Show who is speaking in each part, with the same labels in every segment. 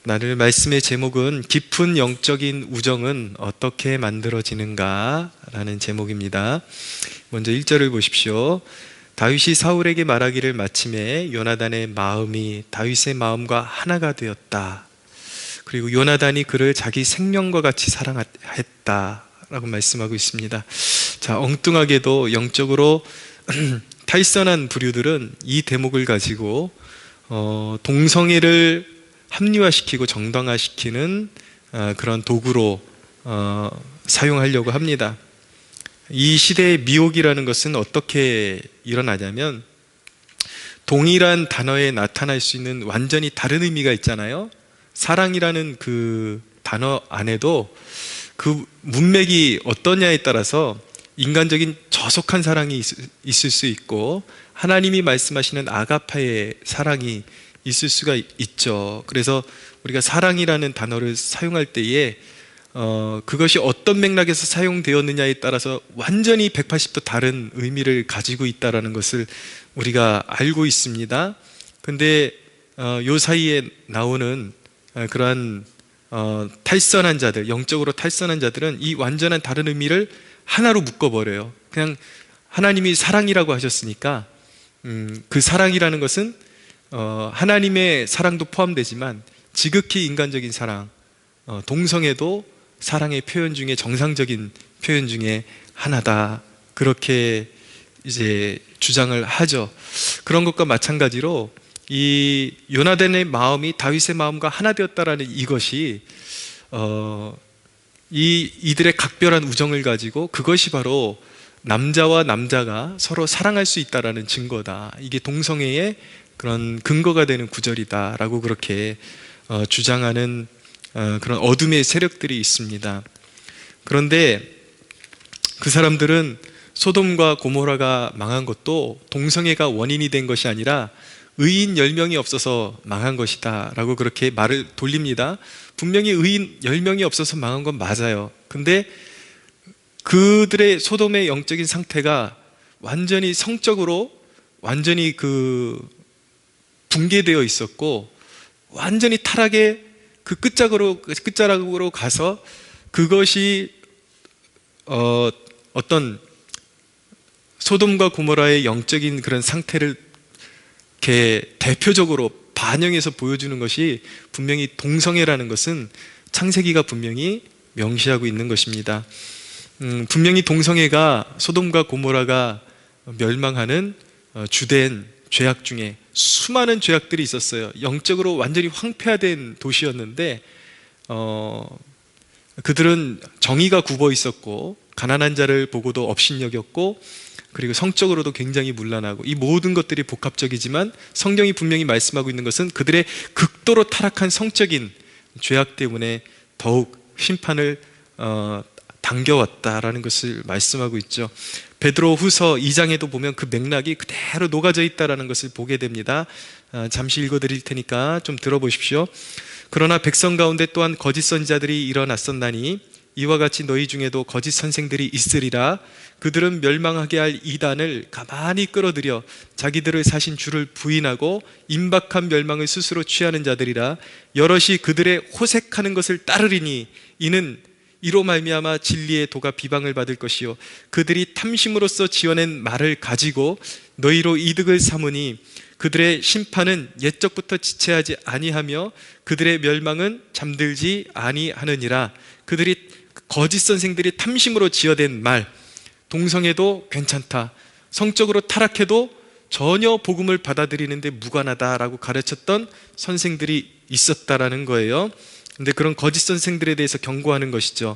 Speaker 1: 나눌 말씀의 제목은 깊은 영적인 우정은 어떻게 만들어지는가 라는 제목입니다. 먼저 1절을 보십시오. 다윗이 사울에게 말하기를 마침에 요나단의 마음이 다윗의 마음과 하나가 되었다. 그리고 요나단이 그를 자기 생명과 같이 사랑했다 라고 말씀하고 있습니다. 자, 엉뚱하게도 영적으로 탈선한 부류들은 이 대목을 가지고 동성애를 합리화시키고 정당화시키는 그런 도구로 사용하려고 합니다. 이 시대의 미혹이라는 것은 어떻게 일어나냐면, 동일한 단어에 나타날 수 있는 완전히 다른 의미가 있잖아요. 사랑이라는 그 단어 안에도 그 문맥이 어떠냐에 따라서 인간적인 저속한 사랑이 있을 수 있고, 하나님이 말씀하시는 아가파의 사랑이 있을 수가 있죠. 그래서 우리가 사랑이라는 단어를 사용할 때에 그것이 어떤 맥락에서 사용되었느냐에 따라서 완전히 180도 다른 의미를 가지고 있다는 것을 우리가 알고 있습니다. 근데 요 사이에 나오는 그러한 탈선한 자들, 영적으로 탈선한 자들은 이 완전한 다른 의미를 하나로 묶어버려요. 그냥 하나님이 사랑이라고 하셨으니까 그 사랑이라는 것은 하나님의 사랑도 포함되지만 지극히 인간적인 사랑, 동성애도 사랑의 표현 중에 정상적인 표현 중에 하나다, 그렇게 이제 주장을 하죠. 그런 것과 마찬가지로 이 요나단의 마음이 다윗의 마음과 하나 되었다라는 이것이 이들의 각별한 우정을 가지고, 그것이 바로 남자와 남자가 서로 사랑할 수 있다라는 증거다, 이게 동성애의 그런 근거가 되는 구절이다라고 그렇게 주장하는 그런 어둠의 세력들이 있습니다. 그런데 그 사람들은 소돔과 고모라가 망한 것도 동성애가 원인이 된 것이 아니라 의인 10명이 없어서 망한 것이다 라고 그렇게 말을 돌립니다. 분명히 의인 10명이 없어서 망한 건 맞아요. 근데 그들의 소돔의 영적인 상태가 완전히 성적으로 완전히 붕괴되어 있었고, 완전히 타락의 그 끝자락으로 가서 그것이 어떤 소돔과 고모라의 영적인 그런 상태를 이렇게 대표적으로 반영해서 보여주는 것이 분명히 동성애라는 것은 창세기가 분명히 명시하고 있는 것입니다. 분명히 동성애가 소돔과 고모라가 멸망하는 주된 죄악 중에 수많은 죄악들이 있었어요. 영적으로 완전히 황폐화된 도시였는데 그들은 정의가 굽어 있었고, 가난한 자를 보고도 업신여겼고, 그리고 성적으로도 굉장히 문란하고, 이 모든 것들이 복합적이지만 성경이 분명히 말씀하고 있는 것은 그들의 극도로 타락한 성적인 죄악 때문에 더욱 심판을 당겨왔다라는 것을 말씀하고 있죠. 베드로 후서 2장에도 보면 그 맥락이 그대로 녹아져 있다는 것을 보게 됩니다. 잠시 읽어드릴 테니까 좀 들어보십시오. 그러나 백성 가운데 또한 거짓 선지자들이 일어났었나니 이와 같이 너희 중에도 거짓 선생들이 있으리라. 그들은 멸망하게 할 이단을 가만히 끌어들여 자기들을 사신 주를 부인하고 임박한 멸망을 스스로 취하는 자들이라. 여럿이 그들의 호색하는 것을 따르리니 이는 이로 말미암아 진리의 도가 비방을 받을 것이요 그들이 탐심으로써 지어낸 말을 가지고 너희로 이득을 삼으니 그들의 심판은 옛적부터 지체하지 아니하며 그들의 멸망은 잠들지 아니하느니라. 그들이 거짓 선생들이 탐심으로 지어낸 말, 동성애도 괜찮다, 성적으로 타락해도 전혀 복음을 받아들이는데 무관하다라고 가르쳤던 선생들이 있었다라는 거예요. 근데 그런 거짓 선생들에 대해서 경고하는 것이죠.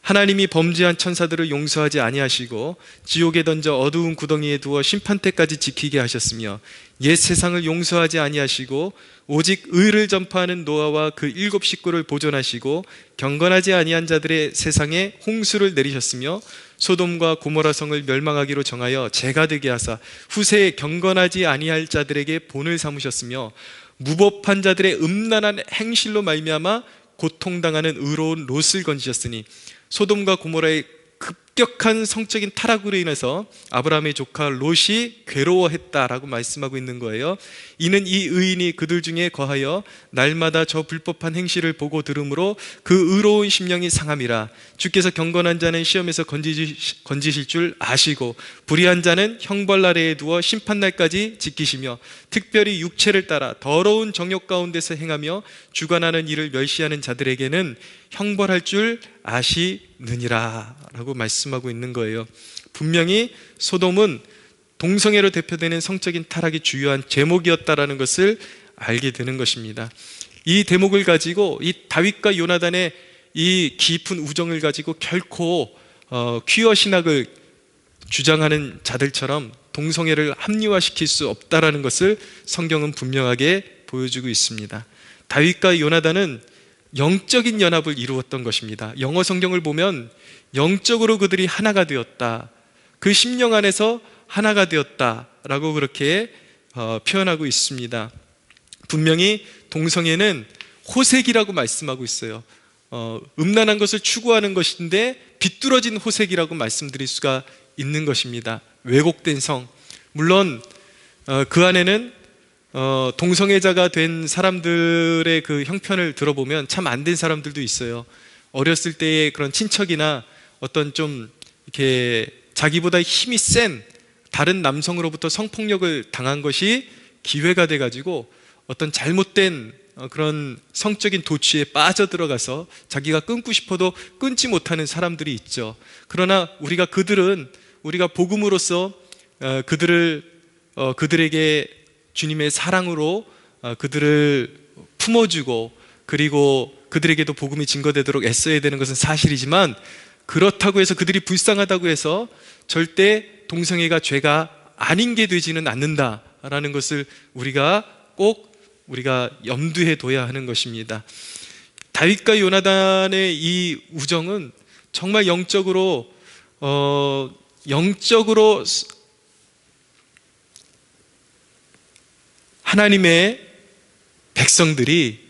Speaker 1: 하나님이 범죄한 천사들을 용서하지 아니하시고 지옥에 던져 어두운 구덩이에 두어 심판 때까지 지키게 하셨으며 옛 세상을 용서하지 아니하시고 오직 의를 전파하는 노아와 그 7 식구를 보존하시고 경건하지 아니한 자들의 세상에 홍수를 내리셨으며 소돔과 고모라 성을 멸망하기로 정하여 재가 되게 하사 후세에 경건하지 아니할 자들에게 본을 삼으셨으며 무법한 자들의 음란한 행실로 말미암아 고통당하는 의로운 롯을 건지셨으니 소돔과 고모라의 급격한 성적인 타락으로 인해서 아브라함의 조카 롯이 괴로워했다라고 말씀하고 있는 거예요. 이는 이 의인이 그들 중에 거하여 날마다 저 불법한 행실을 보고 들으므로 그 의로운 심령이 상함이라. 주께서 경건한 자는 시험에서 건지실 줄 아시고 불의한 자는 형벌 날에 두어 심판날까지 지키시며 특별히 육체를 따라 더러운 정욕 가운데서 행하며 주관하는 일을 멸시하는 자들에게는 형벌할 줄 아시느니라 라고 말씀하고 있는 거예요. 분명히 소돔은 동성애로 대표되는 성적인 타락이 주요한 제목이었다라는 것을 알게 되는 것입니다. 이 대목을 가지고 이 다윗과 요나단의 이 깊은 우정을 가지고 결코 퀴어 신학을 주장하는 자들처럼 동성애를 합리화시킬 수 없다라는 것을 성경은 분명하게 보여주고 있습니다. 다윗과 요나단은 영적인 연합을 이루었던 것입니다. 영어 성경을 보면 영적으로 그들이 하나가 되었다, 그 심령 안에서 하나가 되었다라고 그렇게 표현하고 있습니다. 분명히 동성애는 호색이라고 말씀하고 있어요. 음란한 것을 추구하는 것인데 비뚤어진 호색이라고 말씀드릴 수가 있는 것입니다. 왜곡된 성, 물론 그 안에는 동성애자가 된 사람들의 그 형편을 들어보면 참 안 된 사람들도 있어요. 어렸을 때의 그런 친척이나 어떤 좀 이렇게 자기보다 힘이 센 다른 남성으로부터 성폭력을 당한 것이 기회가 돼가지고 어떤 잘못된 그런 성적인 도취에 빠져들어가서 자기가 끊고 싶어도 끊지 못하는 사람들이 있죠. 그러나 우리가 복음으로서 그들에게 주님의 사랑으로 그들을 품어주고 그리고 그들에게도 복음이 증거되도록 애써야 되는 것은 사실이지만, 그렇다고 해서 그들이 불쌍하다고 해서 절대 동성애가 죄가 아닌 게 되지는 않는다라는 것을 우리가 염두에 둬야 하는 것입니다. 다윗과 요나단의 이 우정은 정말 영적으로 하나님의 백성들이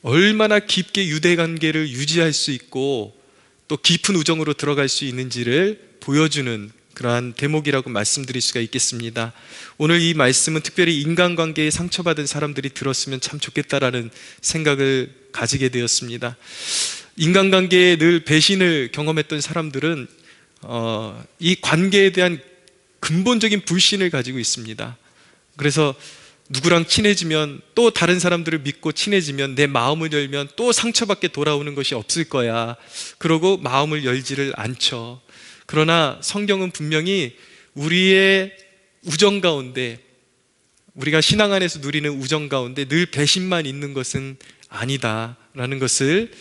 Speaker 1: 얼마나 깊게 유대 관계를 유지할 수 있고 또 깊은 우정으로 들어갈 수 있는지를 보여주는 그러한 대목이라고 말씀드릴 수가 있겠습니다. 오늘 이 말씀은 특별히 인간관계에 상처받은 사람들이 들었으면 참 좋겠다라는 생각을 가지게 되었습니다. 인간관계에 늘 배신을 경험했던 사람들은 이 관계에 대한 근본적인 불신을 가지고 있습니다. 그래서 누구랑 친해지면, 또 다른 사람들을 믿고 친해지면 내 마음을 열면 또 상처받게 돌아오는 것이 없을 거야, 그러고 마음을 열지를 않죠. 그러나 성경은 분명히 우리의 우정 가운데, 우리가 신앙 안에서 누리는 우정 가운데 늘 배신만 있는 것은 아니다라는 것을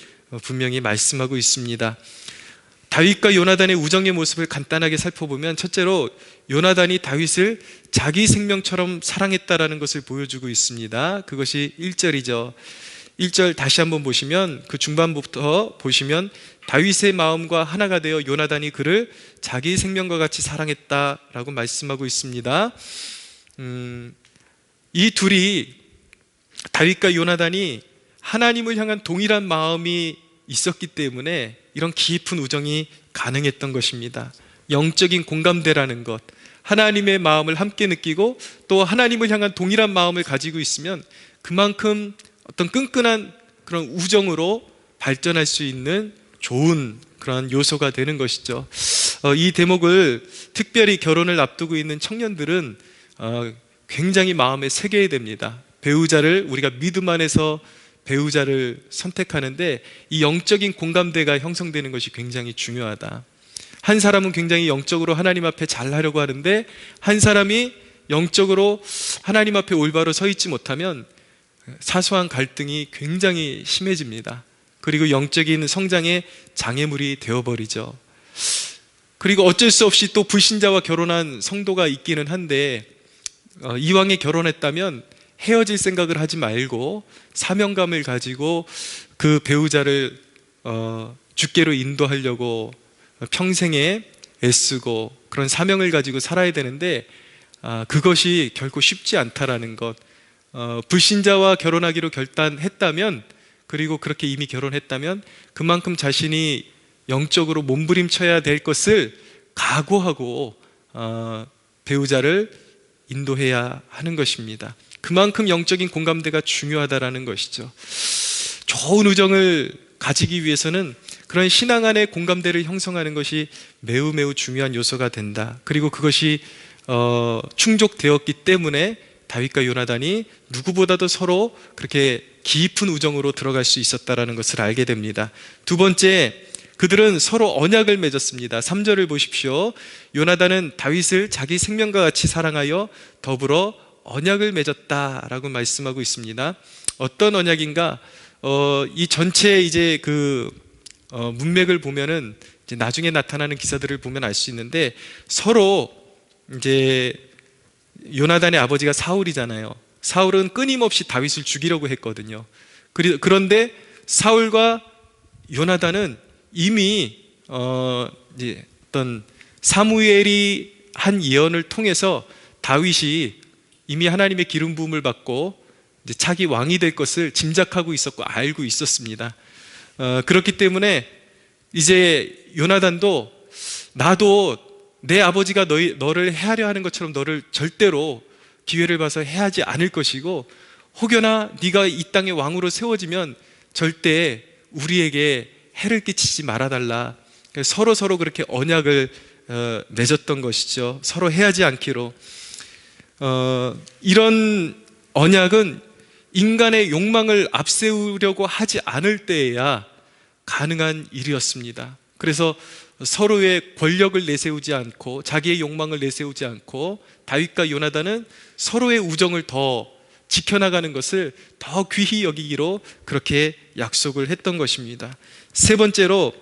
Speaker 1: 분명히 말씀하고 있습니다. 다윗과 요나단의 우정의 모습을 간단하게 살펴보면, 첫째로 요나단이 다윗을 자기 생명처럼 사랑했다라는 것을 보여주고 있습니다. 그것이 1절이죠. 1절 다시 한번 보시면, 그 중반부터 보시면 다윗의 마음과 하나가 되어 요나단이 그를 자기 생명과 같이 사랑했다라고 말씀하고 있습니다. 이 둘이, 다윗과 요나단이 하나님을 향한 동일한 마음이 있었기 때문에 이런 깊은 우정이 가능했던 것입니다. 영적인 공감대라는 것, 하나님의 마음을 함께 느끼고 또 하나님을 향한 동일한 마음을 가지고 있으면 그만큼 어떤 끈끈한 그런 우정으로 발전할 수 있는 좋은 그런 요소가 되는 것이죠. 이 대목을 특별히 결혼을 앞두고 있는 청년들은 굉장히 마음에 새겨야 됩니다. 우리가 믿음 안에서 배우자를 선택하는데 이 영적인 공감대가 형성되는 것이 굉장히 중요하다. 한 사람은 굉장히 영적으로 하나님 앞에 잘하려고 하는데 한 사람이 영적으로 하나님 앞에 올바로 서 있지 못하면 사소한 갈등이 굉장히 심해집니다. 그리고 영적인 성장에 장애물이 되어버리죠. 그리고 어쩔 수 없이 또 불신자와 결혼한 성도가 있기는 한데, 이왕에 결혼했다면 헤어질 생각을 하지 말고 사명감을 가지고 그 배우자를 주께로 인도하려고 평생에 애쓰고 그런 사명을 가지고 살아야 되는데, 그것이 결코 쉽지 않다라는 것. 불신자와 결혼하기로 결단했다면, 그리고 그렇게 이미 결혼했다면 그만큼 자신이 영적으로 몸부림쳐야 될 것을 각오하고 배우자를 인도해야 하는 것입니다. 그만큼 영적인 공감대가 중요하다라는 것이죠. 좋은 우정을 가지기 위해서는 그런 신앙 안의 공감대를 형성하는 것이 매우 매우 중요한 요소가 된다. 그리고 그것이 충족되었기 때문에 다윗과 요나단이 누구보다도 서로 그렇게 깊은 우정으로 들어갈 수 있었다라는 것을 알게 됩니다. 두 번째, 그들은 서로 언약을 맺었습니다. 3절을 보십시오. 요나단은 다윗을 자기 생명과 같이 사랑하여 더불어 언약을 맺었다라고 말씀하고 있습니다. 어떤 언약인가? 이 전체 이제 문맥을 보면은 이제 나중에 나타나는 기사들을 보면 알 수 있는데, 서로 이제 요나단의 아버지가 사울이잖아요. 사울은 끊임없이 다윗을 죽이려고 했거든요. 그런데 사울과 요나단은 이미 이제 어떤 사무엘이 한 예언을 통해서 다윗이 이미 하나님의 기름 부음을 받고 이제 차기 왕이 될 것을 짐작하고 있었고 알고 있었습니다. 그렇기 때문에 이제 요나단도 나도 내 아버지가 너를 해하려 하는 것처럼 너를 절대로 기회를 봐서 해하지 않을 것이고, 혹여나 네가 이 땅의 왕으로 세워지면 절대 우리에게 해를 끼치지 말아달라. 서로 그렇게 언약을 맺었던 것이죠. 서로 해하지 않기로. 이런 언약은 인간의 욕망을 앞세우려고 하지 않을 때에야 가능한 일이었습니다. 그래서 서로의 권력을 내세우지 않고 자기의 욕망을 내세우지 않고 다윗과 요나단은 서로의 우정을 더 지켜나가는 것을 더 귀히 여기기로 그렇게 약속을 했던 것입니다. 세 번째로,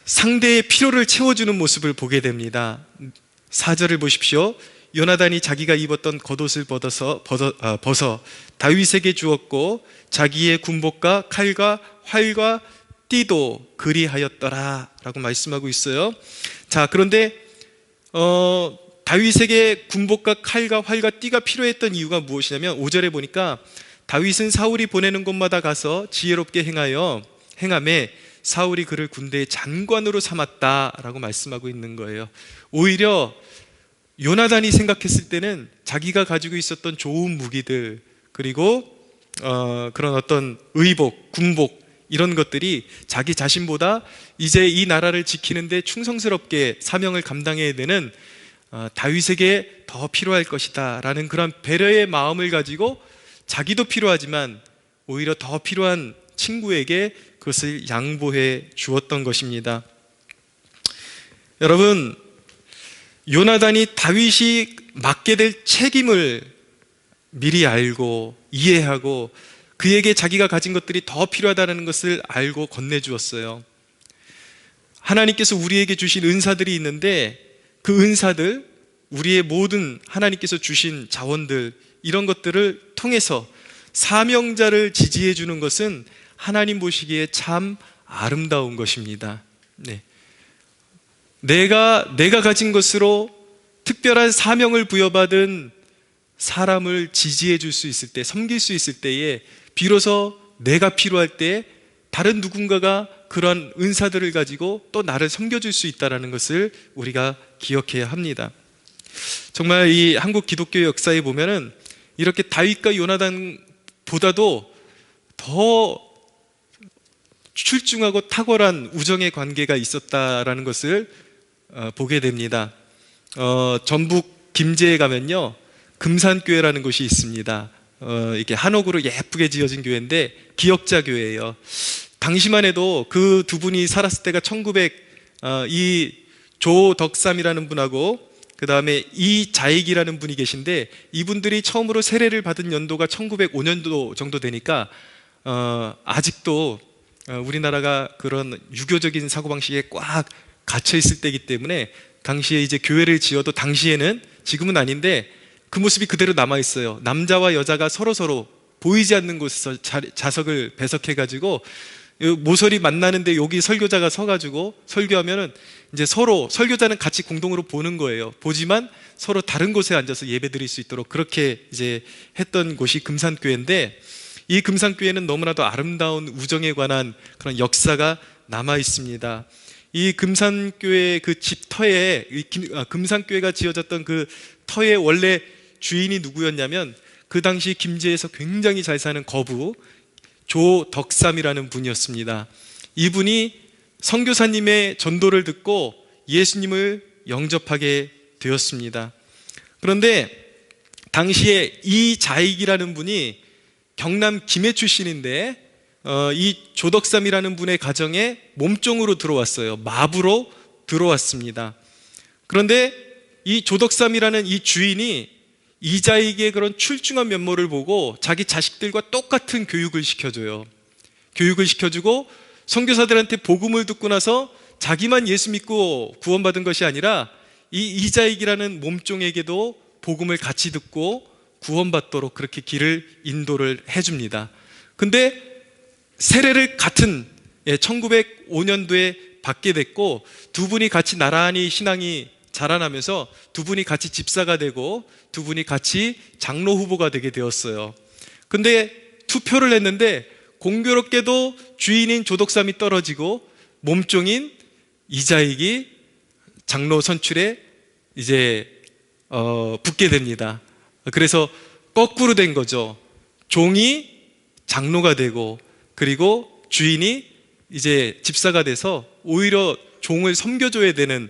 Speaker 1: 상대의 필요를 채워주는 모습을 보게 됩니다. 4절을 보십시오. 요나단이 자기가 입었던 겉옷을 벗어 다윗에게 주었고 자기의 군복과 칼과 활과 띠도 그리하였더라 라고 말씀하고 있어요. 자, 그런데 다윗에게 군복과 칼과 활과 띠가 필요했던 이유가 무엇이냐면 5절에 보니까 다윗은 사울이 보내는 곳마다 가서 지혜롭게 행함에 사울이 그를 군대의 장관으로 삼았다라고 말씀하고 있는 거예요. 오히려 요나단이 생각했을 때는 자기가 가지고 있었던 좋은 무기들, 그리고 그런 어떤 의복, 군복, 이런 것들이 자기 자신보다 이제 이 나라를 지키는데 충성스럽게 사명을 감당해야 되는 다윗에게 더 필요할 것이다 라는 그런 배려의 마음을 가지고 자기도 필요하지만 오히려 더 필요한 친구에게 그것을 양보해 주었던 것입니다. 여러분, 요나단이 다윗이 맡게 될 책임을 미리 알고 이해하고 그에게 자기가 가진 것들이 더 필요하다는 것을 알고 건네주었어요. 하나님께서 우리에게 주신 은사들이 있는데 그 은사들, 우리의 모든 하나님께서 주신 자원들, 이런 것들을 통해서 사명자를 지지해 주는 것은 하나님 보시기에 참 아름다운 것입니다. 네. 내가 가진 것으로 특별한 사명을 부여받은 사람을 지지해 줄 수 있을 때, 섬길 수 있을 때에 비로소 내가 필요할 때 다른 누군가가 그런 은사들을 가지고 또 나를 섬겨줄 수 있다는 것을 우리가 기억해야 합니다. 정말 이 한국 기독교 역사에 보면은 이렇게 다윗과 요나단보다도 더 출중하고 탁월한 우정의 관계가 있었다라는 것을 보게 됩니다. 전북 김제에 가면요, 금산교회라는 곳이 있습니다. 이렇게 한옥으로 예쁘게 지어진 교회인데 기역자 교회예요. 당시만 해도 그 두 분이 살았을 때가 이 조덕삼이라는 분하고 그 다음에 이자익이라는 분이 계신데, 이분들이 처음으로 세례를 받은 연도가 1905년도 정도 되니까 아직도 우리나라가 그런 유교적인 사고방식에 꽉 갇혀 있을 때이기 때문에 당시에 이제 교회를 지어도, 당시에는, 지금은 아닌데 그 모습이 그대로 남아 있어요. 남자와 여자가 서로 보이지 않는 곳에서 자석을 배석해가지고 모서리 만나는데 여기 설교자가 서가지고 설교하면은 이제 서로 설교자는 같이 공동으로 보는 거예요. 보지만 서로 다른 곳에 앉아서 예배 드릴 수 있도록 그렇게 이제 했던 곳이 금산교회인데, 이 금산교회는 너무나도 아름다운 우정에 관한 그런 역사가 남아 있습니다. 이 금산교회 그 집 터에 금산교회가 지어졌던 그 터의 원래 주인이 누구였냐면 그 당시 김제에서 굉장히 잘 사는 거부 조덕삼이라는 분이었습니다. 이분이 선교사님의 전도를 듣고 예수님을 영접하게 되었습니다. 그런데 당시에 이자익이라는 분이 경남 김해 출신인데 이 조덕삼이라는 분의 가정에 몸종으로 들어왔어요. 마부로 들어왔습니다. 그런데 이 조덕삼이라는 이 주인이 이자익의 그런 출중한 면모를 보고 자기 자식들과 똑같은 교육을 시켜줘요. 교육을 시켜주고 선교사들한테 복음을 듣고 나서 자기만 예수 믿고 구원받은 것이 아니라 이 이자익이라는 몸종에게도 복음을 같이 듣고 구원받도록 그렇게 길을 인도를 해줍니다. 근데 세례를 같은 1905년도에 받게 됐고 두 분이 같이 나란히 신앙이 자라나면서 두 분이 같이 집사가 되고 두 분이 같이 장로 후보가 되게 되었어요. 근데 투표를 했는데 공교롭게도 주인인 조덕삼이 떨어지고 몸종인 이자익이 장로 선출에 이제 붙게 됩니다. 그래서 거꾸로 된 거죠. 종이 장로가 되고 그리고 주인이 이제 집사가 돼서 오히려 종을 섬겨줘야 되는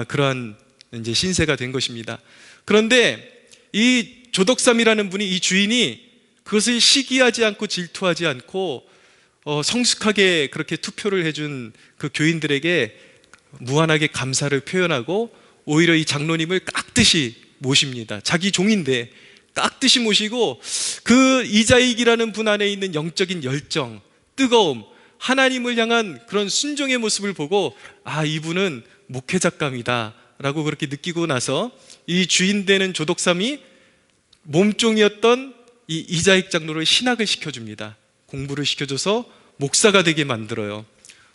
Speaker 1: 그러한 이제 신세가 된 것입니다. 그런데 이 조덕삼이라는 분이 이 주인이 그것을 시기하지 않고 질투하지 않고 성숙하게 그렇게 투표를 해준 그 교인들에게 무한하게 감사를 표현하고 오히려 이 장로님을 깍듯이 모십니다. 자기 종인데 깍듯이 모시고 그 이자익이라는 분 안에 있는 영적인 열정, 뜨거움, 하나님을 향한 그런 순종의 모습을 보고 이분은 목회작감이다 라고 그렇게 느끼고 나서 이 주인 되는 조덕삼이 몸종이었던 이 이자익 장로를 신학을 시켜줍니다. 공부를 시켜줘서 목사가 되게 만들어요.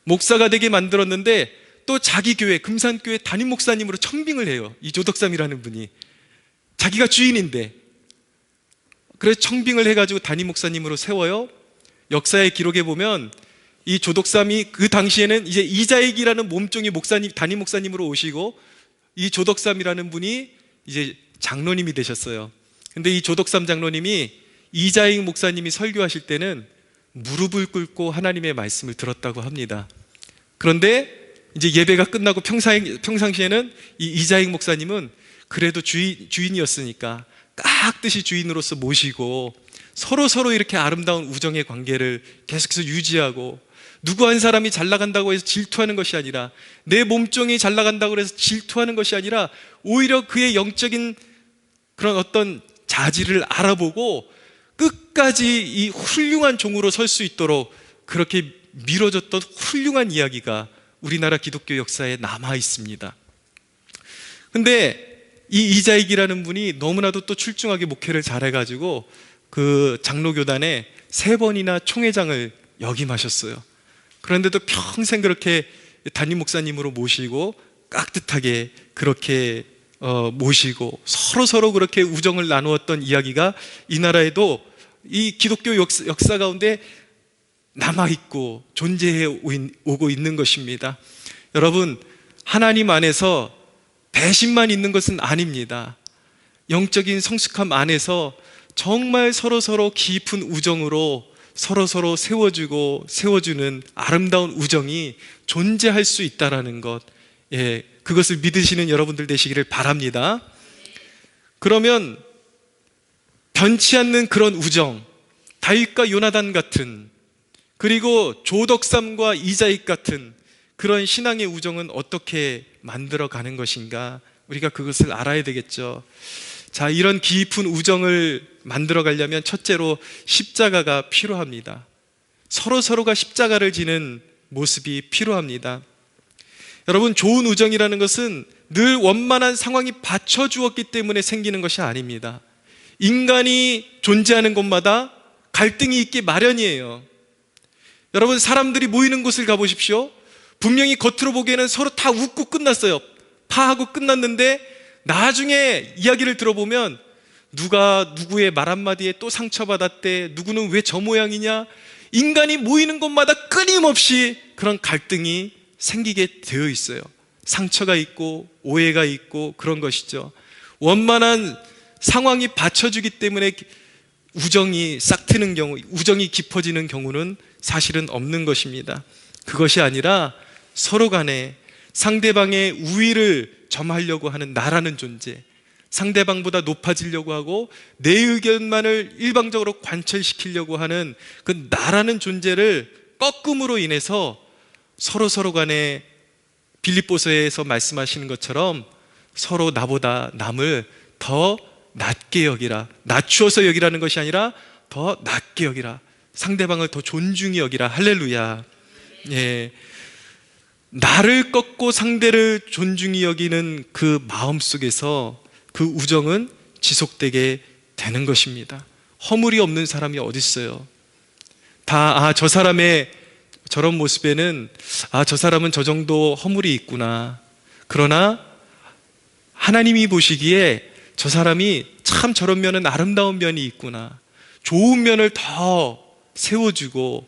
Speaker 1: 목사가 되게 만들었는데 또 자기 교회 금산교회 담임 목사님으로 청빙을 해요. 이 조덕삼이라는 분이 자기가 주인인데 그래서 청빙을 해가지고 담임 목사님으로 세워요. 역사의 기록에 보면 이 조덕삼이 그 당시에는 이제 이자익이라는 몸종이 목사님 담임 목사님으로 오시고 이 조덕삼이라는 분이 이제 장로님이 되셨어요. 근데 이 조덕삼 장로님이 이자익 목사님이 설교하실 때는 무릎을 꿇고 하나님의 말씀을 들었다고 합니다. 그런데 이제 예배가 끝나고 평상시에는 이 이자익 목사님은 그래도 주인이었으니까 깍듯이 주인으로서 모시고 서로 이렇게 아름다운 우정의 관계를 계속해서 유지하고 누구 한 사람이 잘 나간다고 해서 질투하는 것이 아니라 내 몸종이 잘 나간다고 해서 질투하는 것이 아니라 오히려 그의 영적인 그런 어떤 자질을 알아보고 끝까지 이 훌륭한 종으로 설 수 있도록 그렇게 밀어줬던 훌륭한 이야기가 우리나라 기독교 역사에 남아 있습니다. 근데 이 이자익이라는 분이 너무나도 또 출중하게 목회를 잘해가지고 그 장로교단에 3번이나 총회장을 역임하셨어요. 그런데도 평생 그렇게 담임 목사님으로 모시고 깍듯하게 그렇게 모시고 서로 그렇게 우정을 나누었던 이야기가 이 나라에도 이 기독교 역사 가운데 남아있고 존재해 오고 있는 것입니다. 여러분, 하나님 안에서 배신만 있는 것은 아닙니다. 영적인 성숙함 안에서 정말 서로 깊은 우정으로 서로 세워주고 세워주는 아름다운 우정이 존재할 수 있다는 것, 그것을 믿으시는 여러분들 되시기를 바랍니다. 그러면 변치 않는 그런 우정, 다윗과 요나단 같은, 그리고 조덕삼과 이자익 같은 그런 신앙의 우정은 어떻게 만들어가는 것인가? 우리가 그것을 알아야 되겠죠. 자, 이런 깊은 우정을 만들어 가려면 첫째로 십자가가 필요합니다. 서로가 십자가를 지는 모습이 필요합니다. 여러분, 좋은 우정이라는 것은 늘 원만한 상황이 받쳐주었기 때문에 생기는 것이 아닙니다. 인간이 존재하는 곳마다 갈등이 있기 마련이에요. 여러분, 사람들이 모이는 곳을 가보십시오. 분명히 겉으로 보기에는 서로 다 웃고 끝났어요. 파하고 끝났는데 나중에 이야기를 들어보면 누가 누구의 말 한마디에 또 상처받았대, 누구는 왜 저 모양이냐, 인간이 모이는 곳마다 끊임없이 그런 갈등이 생기게 되어 있어요. 상처가 있고 오해가 있고 그런 것이죠. 원만한 상황이 받쳐주기 때문에 우정이 싹트는 경우, 우정이 깊어지는 경우는 사실은 없는 것입니다. 그것이 아니라 서로 간에 상대방의 우위를 점하려고 하는 나라는 존재, 상대방보다 높아지려고 하고 내 의견만을 일방적으로 관철시키려고 하는 그 나라는 존재를 꺾음으로 인해서 서로 간에 빌립보서에서 말씀하시는 것처럼 서로 나보다 남을 더 낮게 여기라, 낮추어서 여기라는 것이 아니라 더 낮게 여기라, 상대방을 더 존중히 여기라. 할렐루야. 예. 나를 꺾고 상대를 존중히 여기는 그 마음 속에서 그 우정은 지속되게 되는 것입니다. 허물이 없는 사람이 어디 있어요? 다 저 사람의 저런 모습에는 저 사람은 저 정도 허물이 있구나. 그러나 하나님이 보시기에 저 사람이 참 저런 면은 아름다운 면이 있구나. 좋은 면을 더 세워주고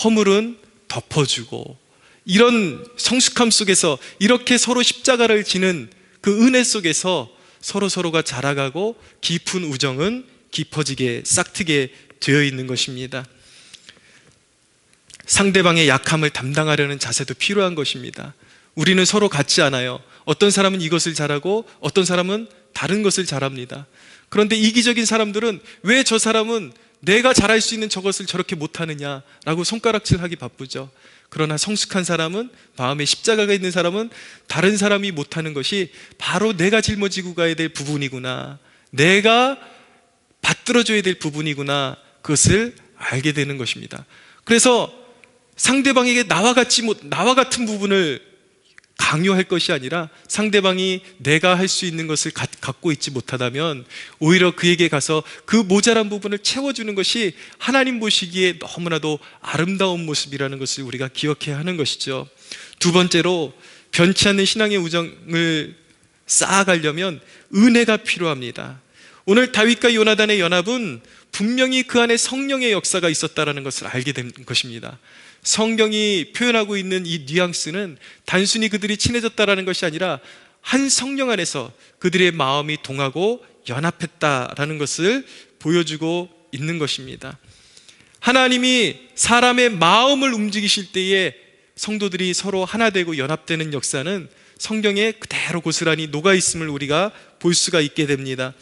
Speaker 1: 허물은 덮어주고, 이런 성숙함 속에서 이렇게 서로 십자가를 지는 그 은혜 속에서 서로가 자라가고 깊은 우정은 깊어지게 싹트게 되어 있는 것입니다. 상대방의 약함을 담당하려는 자세도 필요한 것입니다. 우리는 서로 같지 않아요. 어떤 사람은 이것을 잘하고 어떤 사람은 다른 것을 잘합니다. 그런데 이기적인 사람들은 왜 저 사람은 내가 잘할 수 있는 저것을 저렇게 못하느냐라고 손가락질하기 바쁘죠. 그러나 성숙한 사람은, 마음에 십자가가 있는 사람은 다른 사람이 못하는 것이 바로 내가 짊어지고 가야 될 부분이구나, 내가 받들어줘야 될 부분이구나, 그것을 알게 되는 것입니다. 그래서 상대방에게 나와 같은 부분을 강요할 것이 아니라 상대방이 내가 할 수 있는 것을 갖고 있지 못하다면 오히려 그에게 가서 그 모자란 부분을 채워주는 것이 하나님 보시기에 너무나도 아름다운 모습이라는 것을 우리가 기억해야 하는 것이죠. 두 번째로, 변치 않는 신앙의 우정을 쌓아가려면 은혜가 필요합니다. 오늘 다윗과 요나단의 연합은 분명히 그 안에 성령의 역사가 있었다는 것을 알게 된 것입니다. 성경이 표현하고 있는 이 뉘앙스는 단순히 그들이 친해졌다는 것이 아니라 한 성령 안에서 그들의 마음이 동하고 연합했다라는 것을 보여주고 있는 것입니다. 하나님이 사람의 마음을 움직이실 때에 성도들이 서로 하나 되고 연합되는 역사는 성경에 그대로 고스란히 녹아있음을 우리가 볼 수가 있게 됩니다.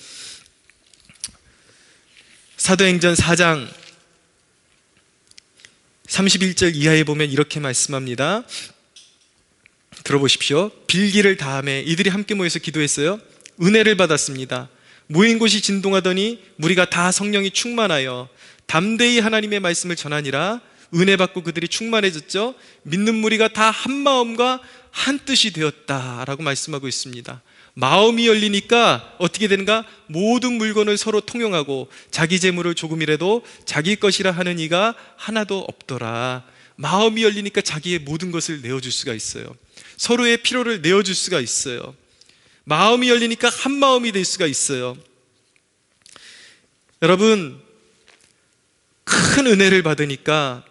Speaker 1: 사도행전 4장 31절 이하에 보면 이렇게 말씀합니다. 들어보십시오. 빌기를 다하매 이들이 함께 모여서 기도했어요. 은혜를 받았습니다. 모인 곳이 진동하더니 무리가 다 성령이 충만하여 담대히 하나님의 말씀을 전하니라. 은혜 받고 그들이 충만해졌죠. 믿는 무리가 다 한 마음과 한 뜻이 되었다라고 말씀하고 있습니다. 마음이 열리니까 어떻게 되는가? 모든 물건을 서로 통용하고 자기 재물을 조금이라도 자기 것이라 하는 이가 하나도 없더라. 마음이 열리니까 자기의 모든 것을 내어줄 수가 있어요. 서로의 필요를 내어줄 수가 있어요. 마음이 열리니까 한 마음이 될 수가 있어요. 여러분, 큰 은혜를 받으니까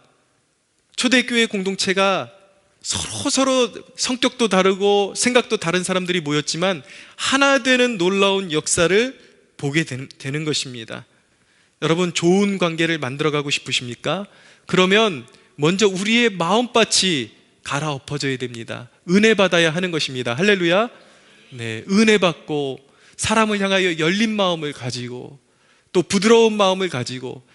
Speaker 1: 초대교회 공동체가 서로 성격도 다르고 생각도 다른 사람들이 모였지만 하나 되는 놀라운 역사를 보게 되는 것입니다. 여러분, 좋은 관계를 만들어가고 싶으십니까? 그러면 먼저 우리의 마음밭이 갈아엎어져야 됩니다. 은혜 받아야 하는 것입니다. 할렐루야. 네, 은혜 받고 사람을 향하여 열린 마음을 가지고 또 부드러운 마음을 가지고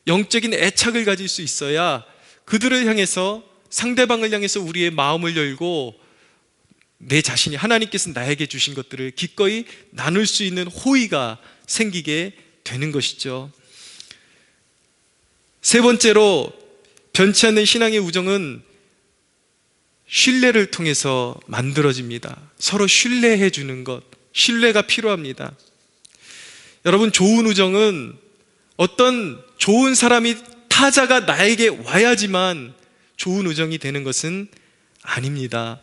Speaker 1: 영적인 애착을 가질 수 있어야 그들을 향해서, 상대방을 향해서 우리의 마음을 열고 내 자신이 하나님께서 나에게 주신 것들을 기꺼이 나눌 수 있는 호의가 생기게 되는 것이죠. 세 번째로, 변치 않는 신앙의 우정은 신뢰를 통해서 만들어집니다. 서로 신뢰해 주는 것, 신뢰가 필요합니다. 여러분, 좋은 우정은 어떤 좋은 사람이, 타자가 나에게 와야지만 좋은 우정이 되는 것은 아닙니다.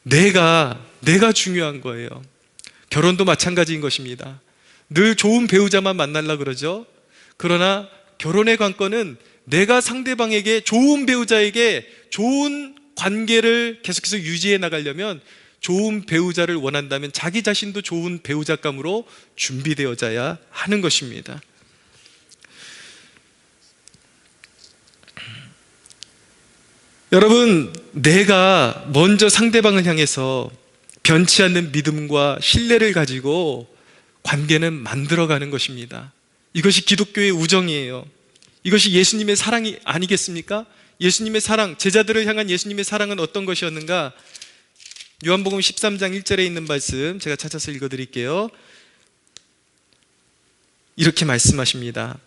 Speaker 1: 내가 중요한 거예요. 결혼도 마찬가지인 것입니다. 늘 좋은 배우자만 만나려고 그러죠. 그러나 결혼의 관건은 내가 상대방에게, 좋은 배우자에게 좋은 관계를 계속해서 유지해 나가려면, 좋은 배우자를 원한다면 자기 자신도 좋은 배우자감으로 준비되어져야 하는 것입니다. 여러분, 내가 먼저 상대방을 향해서 변치 않는 믿음과 신뢰를 가지고 관계는 만들어가는 것입니다. 이것이 기독교의 우정이에요. 이것이 예수님의 사랑이 아니겠습니까? 예수님의 사랑, 제자들을 향한 예수님의 사랑은 어떤 것이었는가? 요한복음 13장 1절에 있는 말씀 제가 찾아서 읽어드릴게요. 이렇게 말씀하십니다.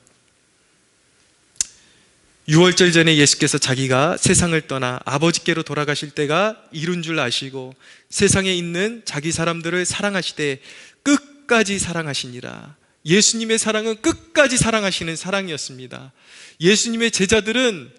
Speaker 1: 6월절 전에 예수께서 자기가 세상을 떠나 아버지께로 돌아가실 때가 이룬 줄 아시고 세상에 있는 자기 사람들을 사랑하시되 끝까지 사랑하시니라. 예수님의 사랑은 끝까지 사랑하시는 사랑이었습니다. 예수님의 제자들은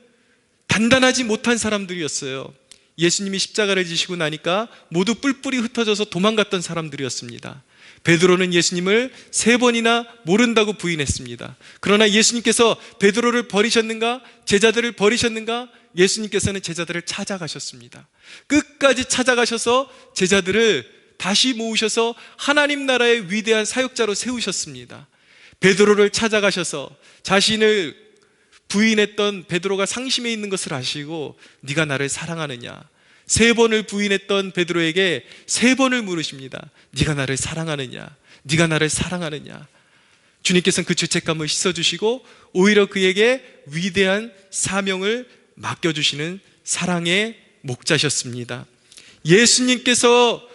Speaker 1: 단단하지 못한 사람들이었어요. 예수님이 십자가를 지시고 나니까 모두 뿔뿔이 흩어져서 도망갔던 사람들이었습니다. 베드로는 예수님을 3번이나 모른다고 부인했습니다. 그러나 예수님께서 베드로를 버리셨는가? 제자들을 버리셨는가? 예수님께서는 제자들을 찾아가셨습니다. 끝까지 찾아가셔서 제자들을 다시 모으셔서 하나님 나라의 위대한 사역자로 세우셨습니다. 베드로를 찾아가셔서 자신을 부인했던 베드로가 상심해 있는 것을 아시고 네가 나를 사랑하느냐? 3번을 부인했던 베드로에게 3번을 물으십니다. 네가 나를 사랑하느냐? 네가 나를 사랑하느냐? 주님께서는 그 죄책감을 씻어주시고 오히려 그에게 위대한 사명을 맡겨주시는 사랑의 목자셨습니다. 예수님께서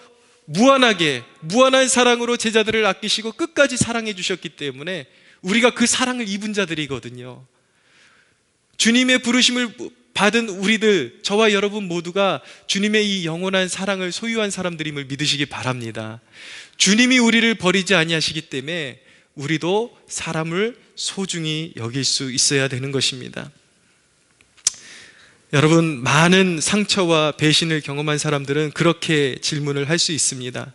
Speaker 1: 무한한 사랑으로 제자들을 아끼시고 끝까지 사랑해 주셨기 때문에 우리가 그 사랑을 입은 자들이거든요. 주님의 부르심을 받은 우리들, 저와 여러분 모두가 주님의 이 영원한 사랑을 소유한 사람들임을 믿으시기 바랍니다. 주님이 우리를 버리지 아니하시기 때문에 우리도 사람을 소중히 여길 수 있어야 되는 것입니다. 여러분, 많은 상처와 배신을 경험한 사람들은 그렇게 질문을 할 수 있습니다.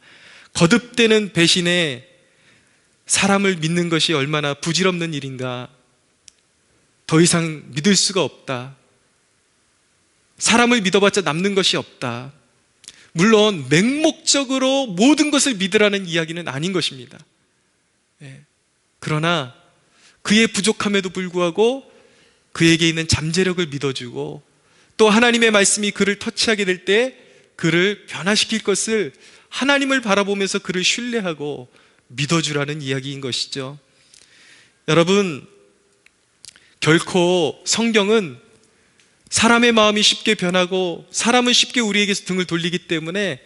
Speaker 1: 거듭되는 배신에 사람을 믿는 것이 얼마나 부질없는 일인가? 더 이상 믿을 수가 없다. 사람을 믿어봤자 남는 것이 없다. 물론 맹목적으로 모든 것을 믿으라는 이야기는 아닌 것입니다. 그러나 그의 부족함에도 불구하고 그에게 있는 잠재력을 믿어주고 또 하나님의 말씀이 그를 터치하게 될 때 그를 변화시킬 것을 하나님을 바라보면서 그를 신뢰하고 믿어주라는 이야기인 것이죠. 여러분, 결코 성경은 사람의 마음이 쉽게 변하고 사람은 쉽게 우리에게서 등을 돌리기 때문에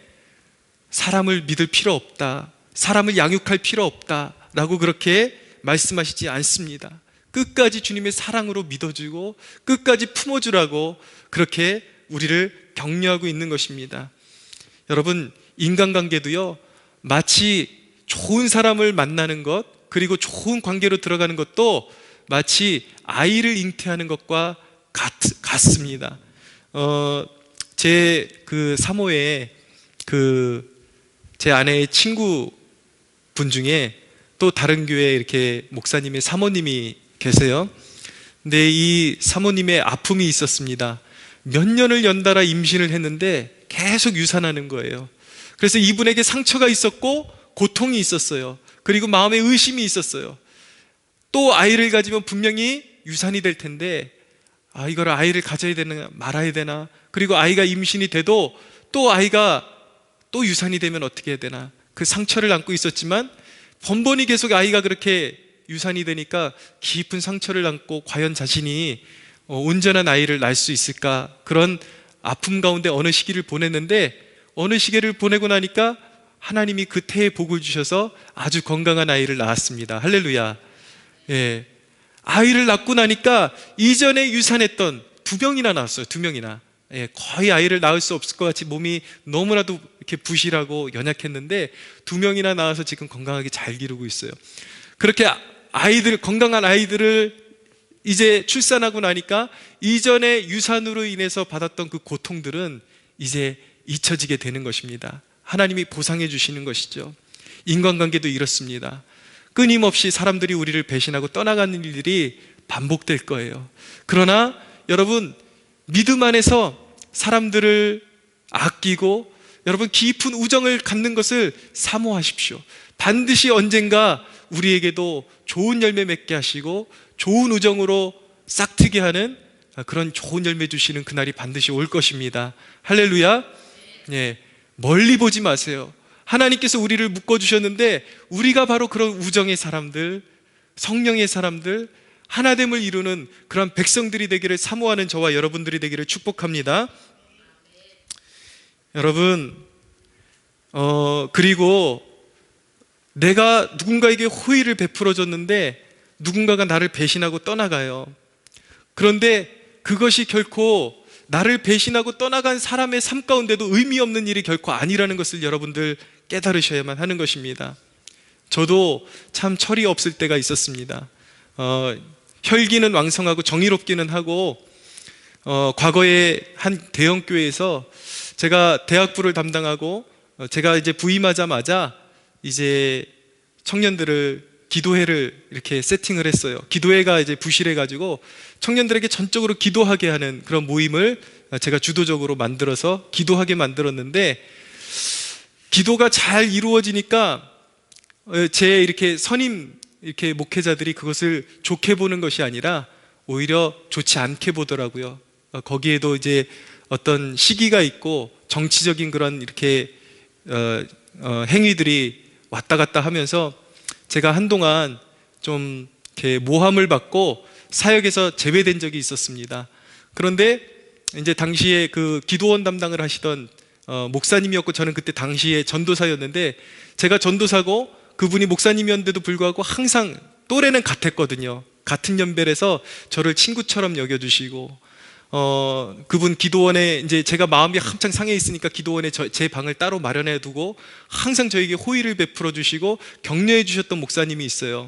Speaker 1: 사람을 믿을 필요 없다, 사람을 양육할 필요 없다 라고 그렇게 말씀하시지 않습니다. 끝까지 주님의 사랑으로 믿어주고 끝까지 품어주라고 그렇게 우리를 격려하고 있는 것입니다. 여러분, 인간관계도요, 마치 좋은 사람을 만나는 것, 그리고 좋은 관계로 들어가는 것도 마치 아이를 잉태하는 것과 같습니다. 제 그 사모에 제 아내의 친구 분 중에 또 다른 교회에 이렇게 목사님의 사모님이 계세요. 근데 이 사모님의 아픔이 있었습니다. 몇 년을 연달아 임신을 했는데 계속 유산하는 거예요. 그래서 이분에게 상처가 있었고 고통이 있었어요. 그리고 마음에 의심이 있었어요. 또 아이를 가지면 분명히 유산이 될 텐데 이걸 아이를 가져야 되나 말아야 되나, 그리고 아이가 임신이 돼도 또 아이가 또 유산이 되면 어떻게 해야 되나, 그 상처를 안고 있었지만 번번이 계속 아이가 그렇게 유산이 되니까 깊은 상처를 안고 과연 자신이 온전한 아이를 낳을 수 있을까, 그런 아픔 가운데 어느 시기를 보냈는데 어느 시기를 보내고 나니까 하나님이 그 태에 복을 주셔서 아주 건강한 아이를 낳았습니다. 할렐루야. 예. 아이를 낳고 나니까 이전에 유산했던 2명이나 낳았어요. 2명이나. 예, 거의 아이를 낳을 수 없을 것 같이 몸이 너무나도 이렇게 부실하고 연약했는데 2명이나 낳아서 지금 건강하게 잘 기르고 있어요. 그렇게 건강한 아이들을 이제 출산하고 나니까 이전에 유산으로 인해서 받았던 그 고통들은 이제 잊혀지게 되는 것입니다. 하나님이 보상해 주시는 것이죠. 인간관계도 이렇습니다. 끊임없이 사람들이 우리를 배신하고 떠나가는 일들이 반복될 거예요. 그러나 여러분, 믿음 안에서 사람들을 아끼고 여러분 깊은 우정을 갖는 것을 사모하십시오. 반드시 언젠가 우리에게도 좋은 열매 맺게 하시고 좋은 우정으로 싹트게 하는 그런 좋은 열매 주시는 그날이 반드시 올 것입니다. 할렐루야. 예, 멀리 보지 마세요. 하나님께서 우리를 묶어주셨는데 우리가 바로 그런 우정의 사람들, 성령의 사람들, 하나됨을 이루는 그런 백성들이 되기를 사모하는 저와 여러분들이 되기를 축복합니다. 여러분, 그리고 내가 누군가에게 호의를 베풀어 줬는데 누군가가 나를 배신하고 떠나가요. 그런데 그것이 결코 나를 배신하고 떠나간 사람의 삶 가운데도 의미 없는 일이 결코 아니라는 것을 여러분들 깨달으셔야만 하는 것입니다. 저도 참 철이 없을 때가 있었습니다. 혈기는 왕성하고 정의롭기는 하고 과거에 한 대형교회에서 제가 대학부를 담당하고 제가 이제 부임하자마자 이제 청년들을 기도회를 이렇게 세팅을 했어요. 기도회가 이제 부실해가지고 청년들에게 전적으로 기도하게 하는 그런 모임을 제가 주도적으로 만들어서 기도하게 만들었는데, 기도가 잘 이루어지니까 제 이렇게 선임 이렇게 목회자들이 그것을 좋게 보는 것이 아니라 오히려 좋지 않게 보더라고요. 거기에도 이제 어떤 시기가 있고 정치적인 그런 이렇게 행위들이 왔다 갔다 하면서 제가 한동안 좀 이렇게 모함을 받고 사역에서 제외된 적이 있었습니다. 그런데 이제 당시에 그 기도원 담당을 하시던 목사님이었고, 저는 그때 당시에 전도사였는데, 제가 전도사고 그분이 목사님이었는데도 불구하고 항상 또래는 같았거든요. 같은 연배라서 저를 친구처럼 여겨주시고, 그분 기도원에 이제 제가 마음이 한창 상해 있으니까 기도원에 제 방을 따로 마련해 두고 항상 저에게 호의를 베풀어 주시고 격려해 주셨던 목사님이 있어요.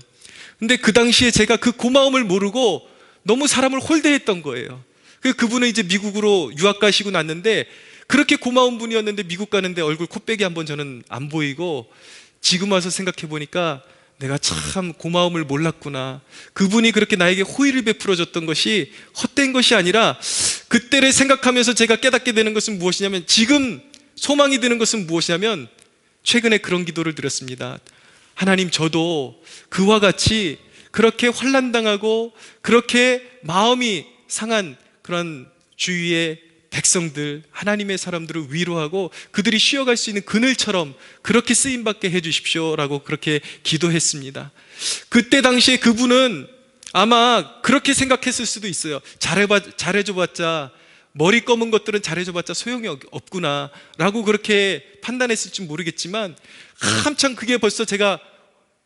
Speaker 1: 근데 그 당시에 제가 그 고마움을 모르고 너무 사람을 홀대했던 거예요. 그분은 이제 미국으로 유학 가시고 났는데, 그렇게 고마운 분이었는데 미국 가는데 얼굴 코빼기 한번 저는 안 보이고, 지금 와서 생각해 보니까 내가 참 고마움을 몰랐구나. 그분이 그렇게 나에게 호의를 베풀어 줬던 것이 헛된 것이 아니라, 그때를 생각하면서 제가 깨닫게 되는 것은 무엇이냐면, 지금 소망이 드는 것은 무엇이냐면, 최근에 그런 기도를 드렸습니다. 하나님, 저도 그와 같이 그렇게 환난당하고 그렇게 마음이 상한 그런 주위의 백성들, 하나님의 사람들을 위로하고 그들이 쉬어갈 수 있는 그늘처럼 그렇게 쓰임받게 해주십시오 라고 그렇게 기도했습니다. 그때 당시에 그분은 아마 그렇게 생각했을 수도 있어요. 잘해줘봤자, 머리 검은 것들은 잘해줘봤자 소용이 없구나 라고 그렇게 판단했을지 모르겠지만, 한참 그게 벌써 제가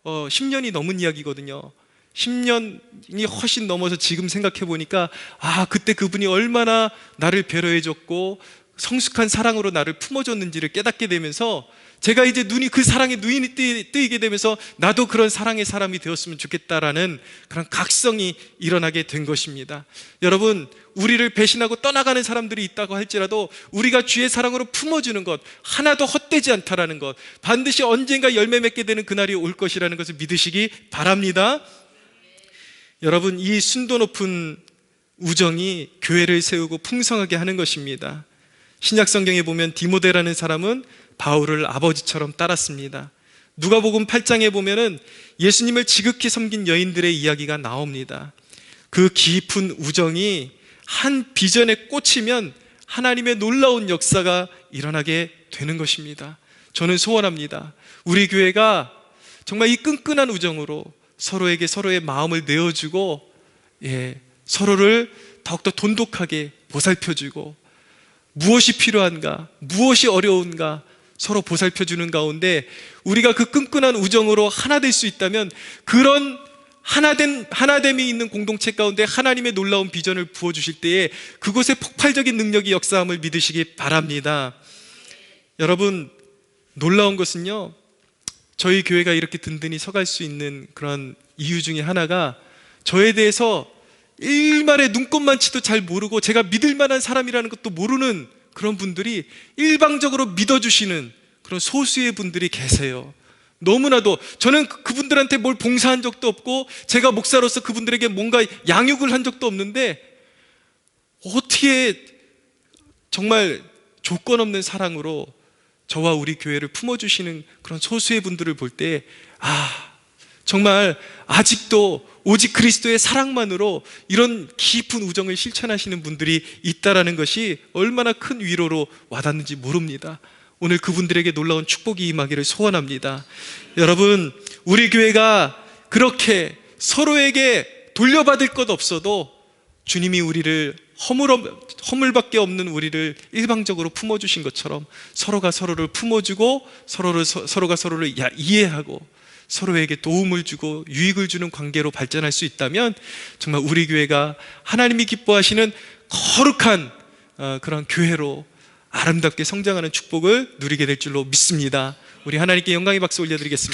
Speaker 1: 10년이 넘은 이야기거든요. 10년이 훨씬 넘어서 지금 생각해 보니까, 그때 그분이 얼마나 나를 배려해줬고 성숙한 사랑으로 나를 품어줬는지를 깨닫게 되면서, 제가 이제 그 사랑에 눈이 뜨이게 되면서 나도 그런 사랑의 사람이 되었으면 좋겠다라는 그런 각성이 일어나게 된 것입니다. 여러분, 우리를 배신하고 떠나가는 사람들이 있다고 할지라도 우리가 주의 사랑으로 품어주는 것 하나도 헛되지 않다라는 것, 반드시 언젠가 열매 맺게 되는 그날이 올 것이라는 것을 믿으시기 바랍니다. 여러분, 이 순도 높은 우정이 교회를 세우고 풍성하게 하는 것입니다. 신약 성경에 보면 디모데라는 사람은 바울을 아버지처럼 따랐습니다. 누가복음 8장에 보면은 예수님을 지극히 섬긴 여인들의 이야기가 나옵니다. 그 깊은 우정이 한 비전에 꽂히면 하나님의 놀라운 역사가 일어나게 되는 것입니다. 저는 소원합니다. 우리 교회가 정말 이 끈끈한 우정으로 서로에게 서로의 마음을 내어주고, 서로를 더욱더 돈독하게 보살펴주고, 무엇이 필요한가, 무엇이 어려운가 서로 보살펴주는 가운데 우리가 그 끈끈한 우정으로 하나 될 수 있다면, 그런 하나됨이 있는 공동체 가운데 하나님의 놀라운 비전을 부어주실 때에 그곳에 폭발적인 능력이 역사함을 믿으시기 바랍니다. 여러분, 놀라운 것은요, 저희 교회가 이렇게 든든히 서갈 수 있는 그런 이유 중에 하나가, 저에 대해서 일말의 눈꼽만치도 잘 모르고 제가 믿을 만한 사람이라는 것도 모르는 그런 분들이 일방적으로 믿어주시는 그런 소수의 분들이 계세요. 너무나도 저는 그분들한테 뭘 봉사한 적도 없고 제가 목사로서 그분들에게 뭔가 양육을 한 적도 없는데, 어떻게 정말 조건 없는 사랑으로 저와 우리 교회를 품어주시는 그런 소수의 분들을 볼 때, 정말 아직도 오직 그리스도의 사랑만으로 이런 깊은 우정을 실천하시는 분들이 있다라는 것이 얼마나 큰 위로로 와닿는지 모릅니다. 오늘 그분들에게 놀라운 축복이 임하기를 소원합니다. 여러분, 우리 교회가 그렇게 서로에게 돌려받을 것 없어도 주님이 우리를 허물밖에 없는 우리를 일방적으로 품어주신 것처럼 서로가 서로를 품어주고 서로가 서로를 이해하고 서로에게 도움을 주고 유익을 주는 관계로 발전할 수 있다면 정말 우리 교회가 하나님이 기뻐하시는 거룩한 그런 교회로 아름답게 성장하는 축복을 누리게 될 줄로 믿습니다. 우리 하나님께 영광의 박수 올려드리겠습니다.